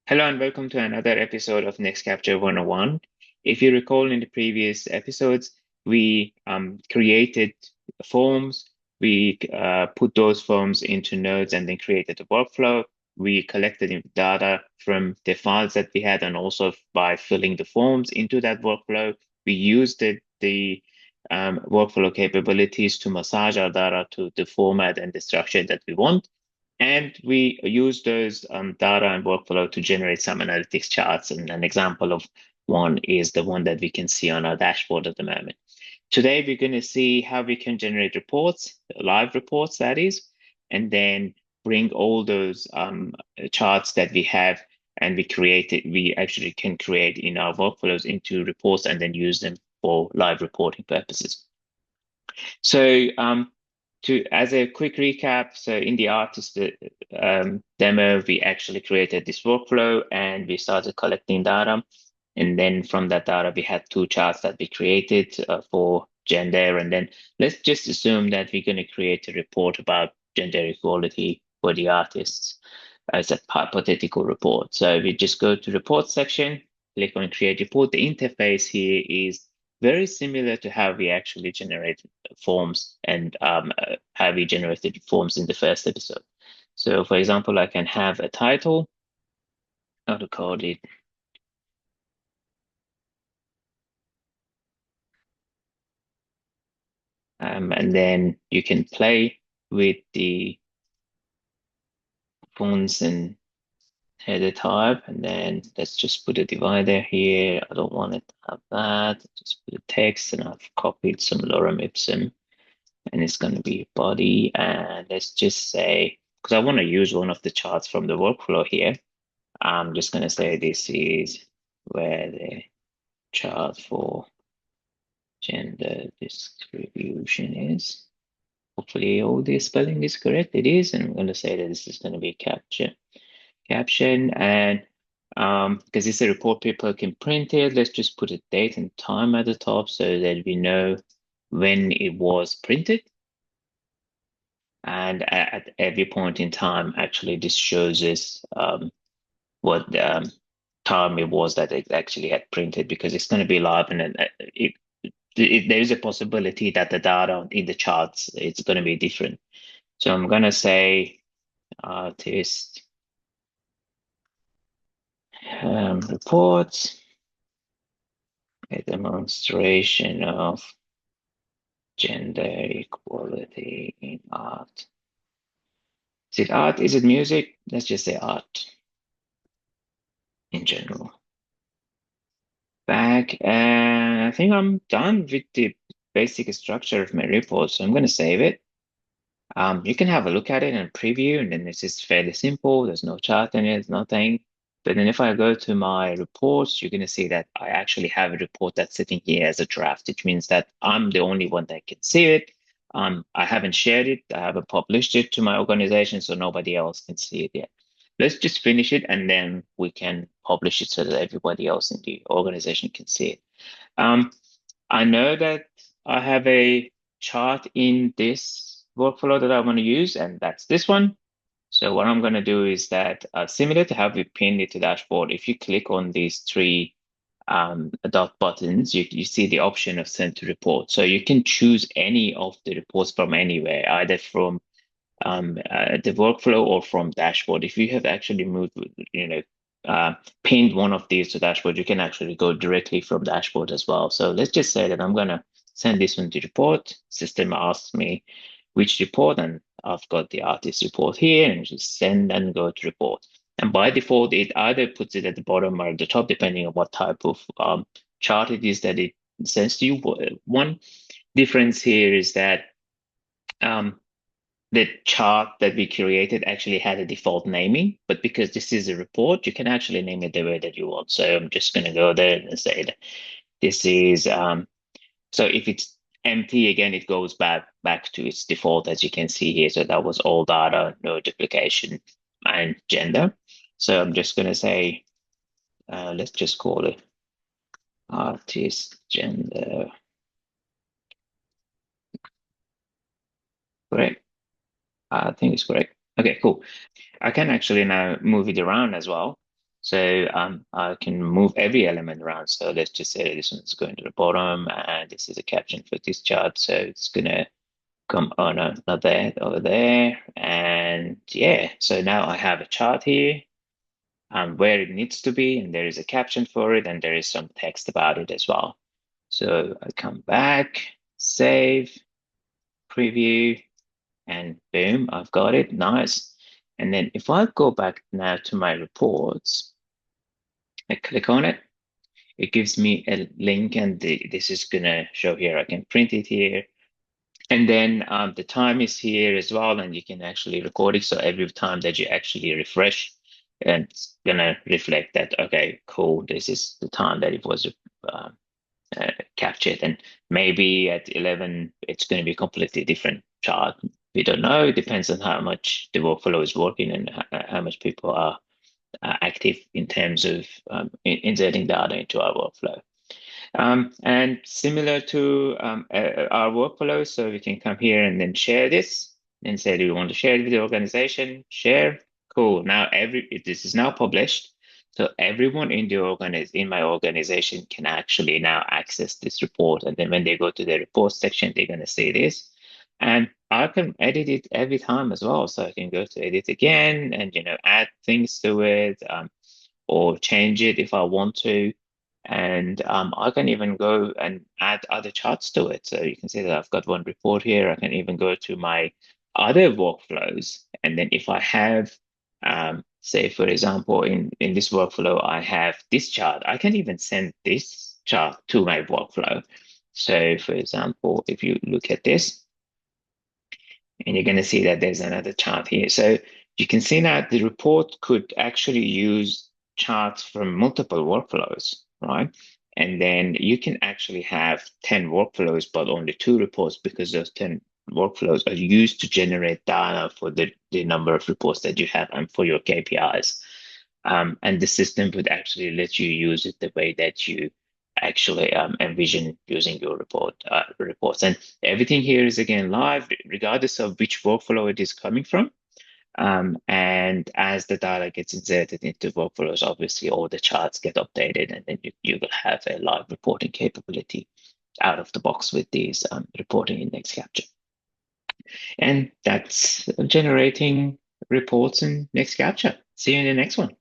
Hello and welcome to another episode of NexCapture 101. If you recall in the previous episodes, we created forms, we put those forms into nodes and then created a workflow. We collected data from the files that we had and also by filling the forms into that workflow. We used the workflow capabilities to massage our data to the format and the structure that we want. And we use those data and workflow to generate some analytics charts. And an example of one is the one that we can see on our dashboard at the moment. Today, we're going to see how we can generate reports, live reports, that is, and then bring all those charts that we have and we actually can create in our workflows into reports and then use them for live reporting purposes. So as a quick recap, so in the artist demo, we actually created this workflow and we started collecting data. And then from that data, we had two charts that we created for gender. And then let's just assume that we're going to create a report about gender equality for the artists as a hypothetical report. So we just go to report section, click on create report. The interface here is very similar to how we actually generated forms and how we generated forms in the first episode. So for example, I can have a title, how to call it, and then you can play with the fonts and header type, and then let's just put a divider here. I don't want it to have that. Just put a text, and I've copied some lorem ipsum, and it's going to be body. And let's just say, because I want to use one of the charts from the workflow here, I'm just going to say this is where the chart for gender distribution is. Hopefully all the spelling is correct. It is, and I'm going to say that this is going to be caption, and because it's a report people can print it, let's just put a date and time at the top so that we know when it was printed. And at every point in time, actually, this shows us what time it was that it actually had printed because it's going to be live, and there is a possibility that the data in the charts it's going to be different. So I'm going to say artist reports, a demonstration of gender equality in art. Is it art? Is it music? Let's just say art in general. Back, and I think I'm done with the basic structure of my report, so I'm going to save it. You can have a look at it and preview, and then it's just fairly simple. There's no chart in it, nothing. But then if I go to my reports, you're going to see that I actually have a report that's sitting here as a draft, which means that I'm the only one that can see it. I haven't shared it. I haven't published it to my organization, so nobody else can see it yet. Let's just finish it, and then we can publish it so that everybody else in the organization can see it. I know that I have a chart in this workflow that I want to use, and that's this one. So what I'm going to do is that similar to how we pinned it to dashboard, if you click on these three dot buttons, you see the option of send to report. So you can choose any of the reports from anywhere, either from the workflow or from dashboard. If you have actually moved, pinned one of these to dashboard, you can actually go directly from dashboard as well. So let's just say that I'm going to send this one to report. System asks me which report, and I've got the artist report here, and just send and go to report. And by default, it either puts it at the bottom or at the top, depending on what type of chart it is that it sends to you. One difference here is that um, the chart that we created actually had a default naming, but because this is a report, you can actually name it the way that you want. So I'm just going to go there and say that this is, so if it's empty, again, it goes back to its default, as you can see here. So that was all data, no duplication, and gender. So I'm just going to say, let's just call it artist gender. Correct. I think it's correct. Okay, cool. I can actually now move it around as well. So I can move every element around. So let's just say this one's going to the bottom, and this is a caption for this chart. So it's gonna come, oh no, not there, over there. And yeah, so now I have a chart here where it needs to be, and there is a caption for it, and there is some text about it as well. So I come back, save, preview, and boom, I've got it. Nice. And then if I go back now to my reports, I click on it, it gives me a link, and this is gonna show here. I can print it here. And then the time is here as well, and you can actually record it. So every time that you actually refresh, and it's gonna reflect that, okay, cool, this is the time that it was uh, captured. And maybe at 11, it's going to be a completely different chart. We don't know. It depends on how much the workflow is working and how much people are active in terms of inserting data into our workflow. And similar to our workflow, so we can come here and then share this and say, do you want to share it with the organization? Share. Cool. Now this is now published. So everyone in in my organization can actually now access this report. And then when they go to the report section, they're going to see this. And I can edit it every time as well. So I can go to edit again and add things to it, or change it if I want to. And I can even go and add other charts to it. So you can see that I've got one report here. I can even go to my other workflows. And then if I have, say, for example, in this workflow, I have this chart, I can even send this chart to my workflow. So for example, if you look at this, and you're going to see that there's another chart here. So you can see that the report could actually use charts from multiple workflows, right? And then you can actually have 10 workflows, but only 2 reports, because those 10 workflows are used to generate data for the number of reports that you have and for your KPIs. And the system would actually let you use it the way that you actually envision using your reports. And everything here is again live, regardless of which workflow it is coming from. And as the data gets inserted into workflows, obviously all the charts get updated, and then you will have a live reporting capability out of the box with these reporting in NexCapture. And that's generating reports in NexCapture. See you in the next one.